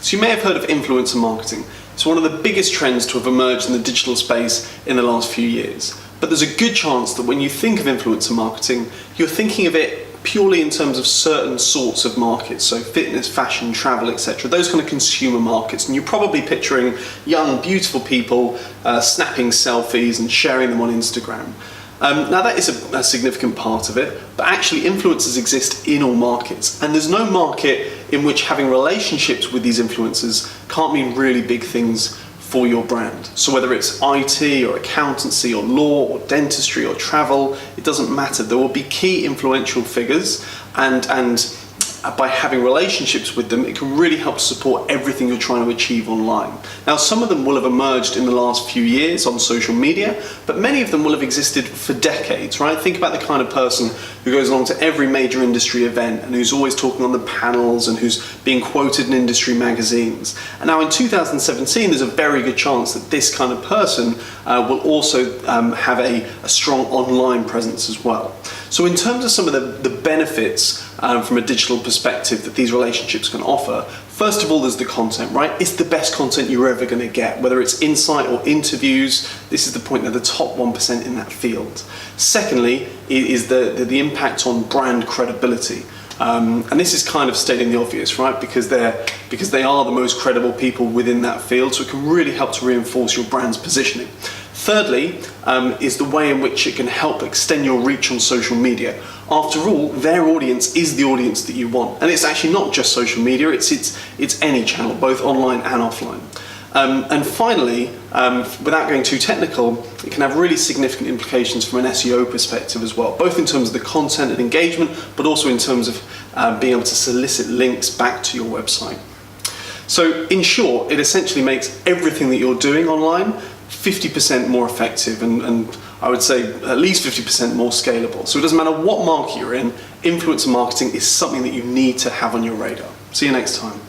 So you may have heard of influencer marketing. It's one of the biggest trends to have emerged in the digital space in the last few years. But there's a good chance that when you think of influencer marketing, you're thinking of it purely in terms of certain sorts of markets, so fitness, fashion, travel, etc. Those kind of consumer markets, and you're probably picturing young, beautiful people snapping selfies and sharing them on Instagram. Now that is a significant part of it, but actually influencers exist in all markets, and there's no market in which having relationships with these influencers can't mean really big things for your brand. So whether it's IT or accountancy or law or dentistry or travel, it doesn't matter. There will be key influential figures, and by having relationships with them, it can really help support everything you're trying to achieve online. Now, some of them will have emerged in the last few years on social media, but many of them will have existed for decades, right? Think about the kind of person who goes along to every major industry event and who's always talking on the panels and who's being quoted in industry magazines. And now in 2017, there's a very good chance that this kind of person will also have a strong online presence as well. So in terms of some of the benefits from a digital perspective that these relationships can offer, first of all, there's the content, right? It's the best content you're ever going to get, whether it's insight or interviews. This is the point, they're the top 1% in that field. Secondly, is the impact on brand credibility. And this is kind of stating the obvious, right? Because they are the most credible people within that field, so it can really help to reinforce your brand's positioning. Thirdly, is the way in which it can help extend your reach on social media. After all, their audience is the audience that you want. And it's actually not just social media, it's any channel, both online and offline. And finally, without going too technical, it can have really significant implications from an SEO perspective as well, both in terms of the content and engagement, but also in terms of being able to solicit links back to your website. So in short, it essentially makes everything that you're doing online 50% more effective, and I would say at least 50% more scalable. So it doesn't matter what market you're in, influencer marketing is something that you need to have on your radar. See you next time.